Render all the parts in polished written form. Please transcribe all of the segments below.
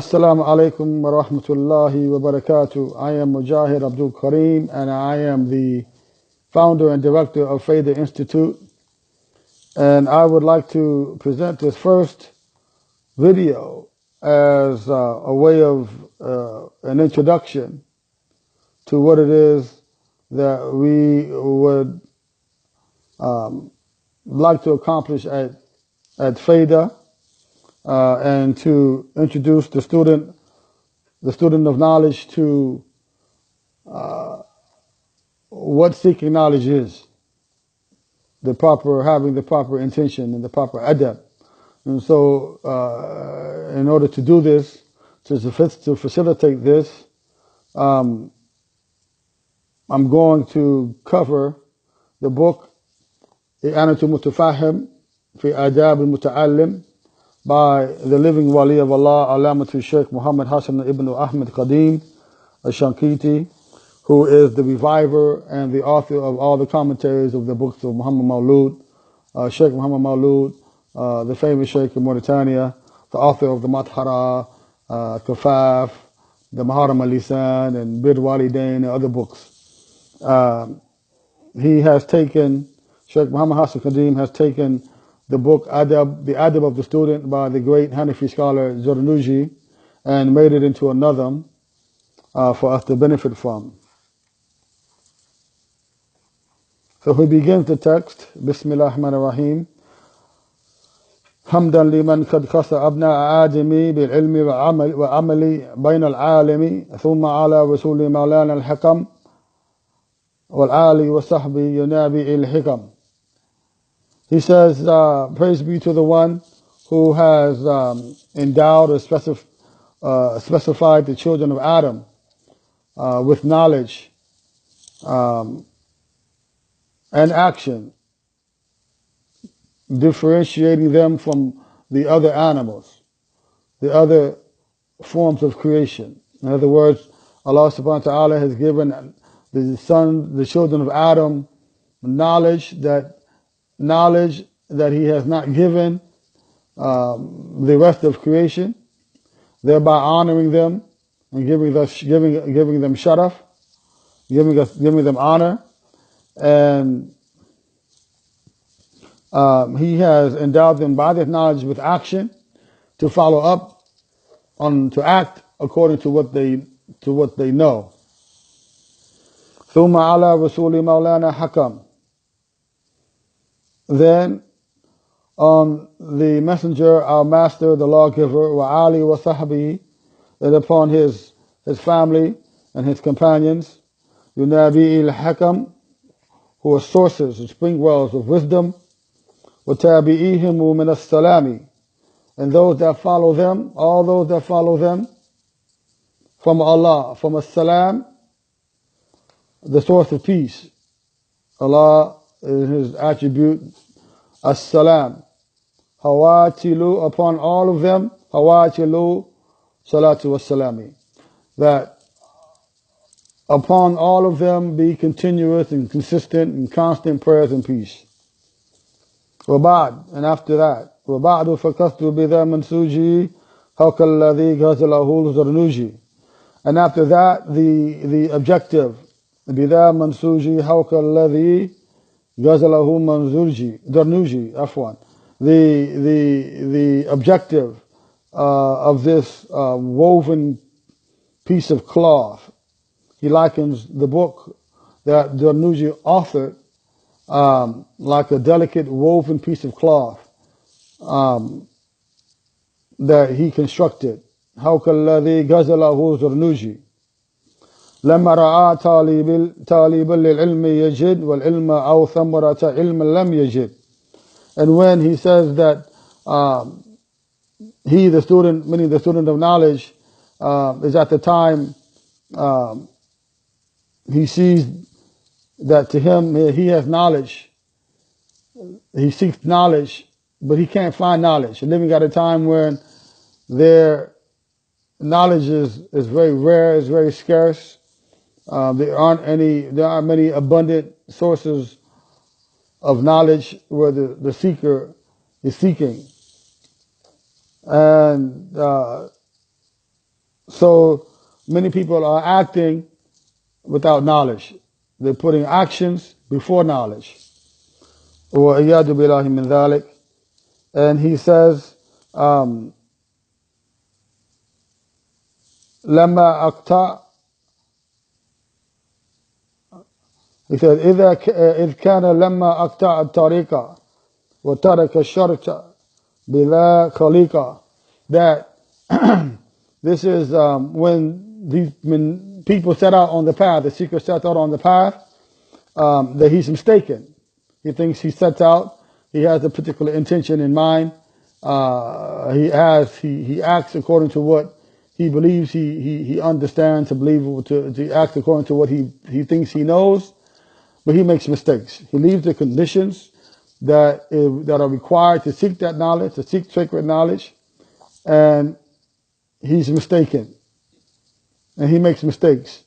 Assalamu alaikum wa rahmatullahi wa barakatuh. I am Mujahid Abdul-Karim and I am the founder and director of Fayda Institute. And I would like to present this first video as a way of an introduction to what it is that we would like to accomplish at Fayda, and to introduce the student of knowledge to what seeking knowledge is, having the proper intention and the proper adab. And so, in order to do this, to facilitate this, I'm going to cover the book I'anatul Mutafahim fi Adab al-Muta'allim by the living wali of Allah, Alamatul Shaykh Muhammad Hassan ibn Ahmad al-Khadim al-Shankiti, who is the reviver and the author of all the commentaries of the books of Muhammad Maulud, Shaykh Muhammad Maulud, the famous Shaykh in Mauritania, the author of the Mathara, Kafaf, the Maharam al-Lisan, and Bir Walidain, and other books. Shaykh Muhammad Hassan Khadim has taken the book Adab, the Adab of the student by the great Hanafi scholar Zarnuji, and made it into a nazm for us to benefit from. So he begins the text, Bismillah ar-Rahman ar-Rahim. حمدا لمن قد خص أبناء آدم بالعلم وعمل بين العالم ثم على رسول مولانا الحكم والآل وصحبه ينابئ الحكم. He says, praise be to the one who has endowed or specified the children of Adam with knowledge and action, differentiating them from the other animals, the other forms of creation. In other words, Allah subhanahu wa ta'ala has given the children of Adam knowledge that he has not given the rest of creation, thereby honoring them and giving them sharaf, giving them honor. And he has endowed them by this knowledge with action to follow up to act according to what they know. ثم على رسول مولانا حكم. Then on the messenger, our master, the lawgiver, wa ali wa sahbihi, and upon his family and his companions, yunabi al-hakam, who are sources and spring wells of wisdom, wa tabi'ihim min as-salami, and those that follow them, all those that follow them from Allah, from as-salam, the source of peace. Allah is his attribute, as-salam. Hawatilu, upon all of them, hawatilu salatu was-salami. That upon all of them be continuous and consistent and constant prayers and peace. وبعد, and after that, وبعد فكست بذا منسوجي هوك الذي غزله الزرنوجي. And after that, the objective, بذا منسوجي هوك الذي غزله Zarnuji, afwan. The objective of this woven piece of cloth, he likens the book that Zarnuji authored like a delicate woven piece of cloth that he constructed. هَوْكَ الَّذِي غَزَلَهُ زَرْنُوجِي لما رأى طالبا للعلم يجد والعلم أو ثمرة علم لم يجد. And when he says that he, the student, meaning the student of knowledge, is at the time he sees that to him he has knowledge, he seeks knowledge, but he can't find knowledge. Living at a time when their knowledge is very rare, is very scarce. There aren't many abundant sources of knowledge where the seeker is seeking. And So many people are acting without knowledge. They're putting actions before knowledge. وَإِيَّادُ بِاللَّهِ مِنْ ذَلِكَ. And he says, لَمَّا أَقْطَعْ. He said, إِذْ كَانَ لَمَّا أَقْطَعَ الطَّرِيقَ وَتَرَكَ الشَّرْطَ بِلَا خَلِيقَ. That this is when people set out on the path, the seeker sets out on the path, that he's mistaken. He thinks he sets out, he has a particular intention in mind. He acts according to what he believes he understands, to act according to what he thinks he knows, but he makes mistakes. He leaves the conditions that are required to seek that knowledge, to seek sacred knowledge, and he's mistaken. And he makes mistakes.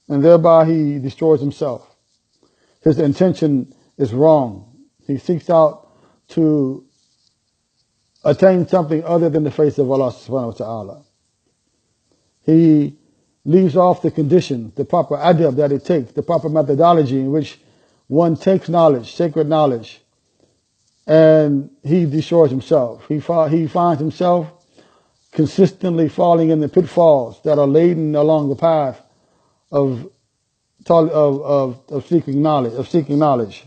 And thereby he destroys himself. His intention is wrong. He seeks out to attain something other than the face of Allah subhanahu wa ta'ala. He leaves off the conditions, the proper adab that it takes, the proper methodology in which one takes knowledge, sacred knowledge, and he destroys himself. He finds himself consistently falling in the pitfalls that are laden along the path of seeking knowledge.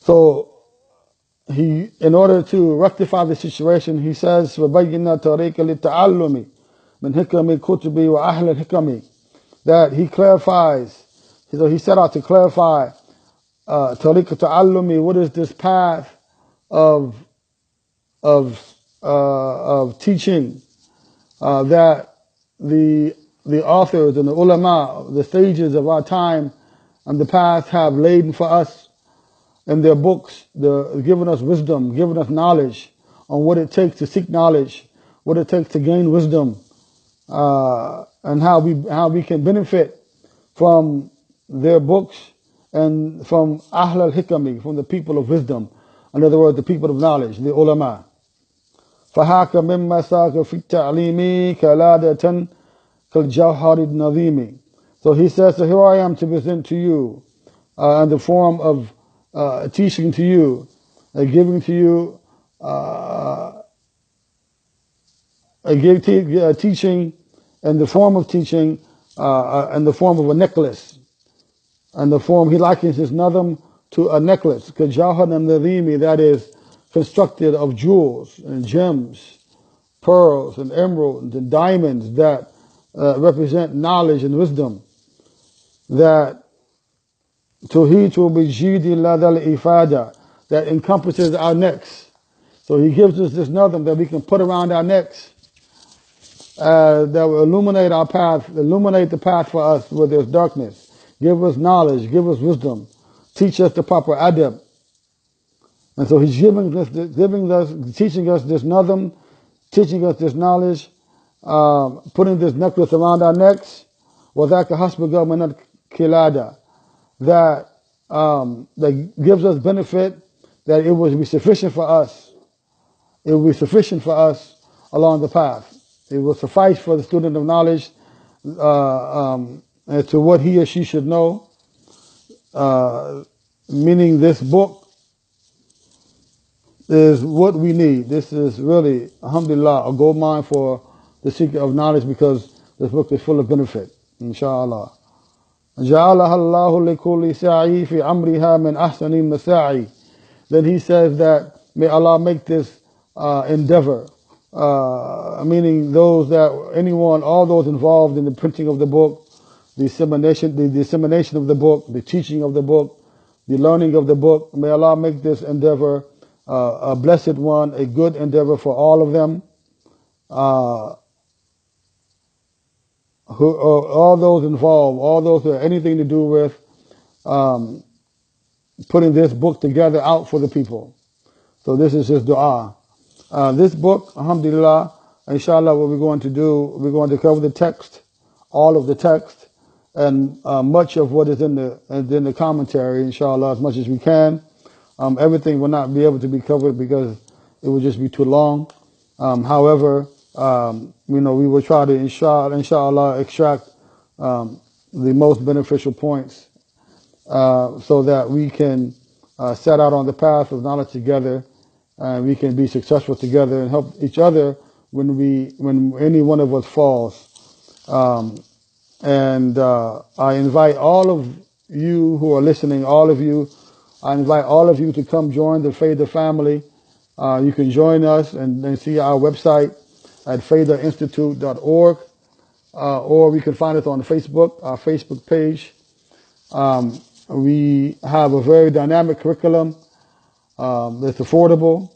So in order to rectify the situation, he says, وَبَيِّنَا طَرِيقَ لِلتَّعَلُّمِ مِنْ حِكَمِ الْكُتُبِ وَأَهْلِ الْحِكَمِ. That he clarifies, so he set out to clarify طَرِيقَ التَّعَلُّمِ, what is this path of teaching that the authors and the ulama, the sages of our time and the past have laden for us in their books, giving us wisdom, giving us knowledge on what it takes to seek knowledge, what it takes to gain wisdom, and how we can benefit from their books and from Ahl al-Hikami, from the people of wisdom. In other words, the people of knowledge, the ulama. فَهَاكَ مِمَّا سَاكَ فِي التَّعْلِيمِ كَلَادَةً كَالْجَوْهَرِ النَّظِيمِ. So he says, so here I am to present to you in the form of teaching to you, giving to you, teaching in the form of teaching, in the form of a necklace. And the form, he likens his nadam to a necklace, كَالْجَوْهَرِ النَّظِيمِ, that is constructed of jewels and gems, pearls and emeralds and diamonds that represent knowledge and wisdom. That tuhitu bijidi ladal ifada, that encompasses our necks. So he gives us this nadam that we can put around our necks, that will illuminate our path, illuminate the path for us where there's darkness. Give us knowledge, give us wisdom, teach us the proper adab. And so he's teaching us this nadam, teaching us this knowledge, putting this necklace around our necks, وَذَاكَ حَسْبُكَ مِنَ الْكِلَادَةِ, that gives us benefit, that it will be sufficient for us. It will be sufficient for us along the path. It will suffice for the student of knowledge as to what he or she should know, meaning this book is what we need. This is really, alhamdulillah, a gold mine for the seeker of knowledge, because this book is full of benefit, inshallah. جَعَلَهَا اللَّهُ لِكُلِّ سَعِي فِي عَمْرِهَا مِنْ أَحْسَنِ النَّسَاعِ. Then he says that may Allah make this endeavor, meaning all those involved in the printing of the book, the dissemination of the book, the teaching of the book, the learning of the book, may Allah make this endeavor a blessed one, a good endeavor for all of them. All those involved, all those who have anything to do with putting this book together out for the people. So this is his dua. This book, alhamdulillah, inshallah, what we're going to do, we're going to cover the text, all of the text, and much of what is in the commentary, inshallah, as much as we can. Everything will not be able to be covered because it would just be too long. However, We will try to, inshallah, extract the most beneficial points so that we can set out on the path of knowledge together, and we can be successful together and help each other when any one of us falls. I invite all of you who are listening, I invite all of you to come join the Fayda family. You can join us and see our website at faydainstitute.org, or we can find it on Facebook, our Facebook page. We have a very dynamic curriculum that's affordable.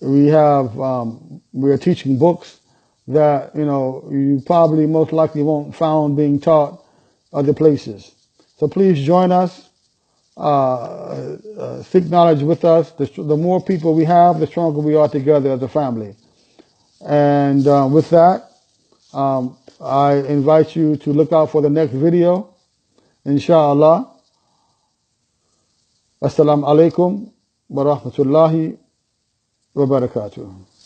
We're teaching books that, you probably most likely won't find being taught other places. So please join us, seek knowledge with us. The more people we have, the stronger we are together as a family. And with that, I invite you to look out for the next video, inshallah. Assalamu alaikum wa rahmatullahi wa barakatuh.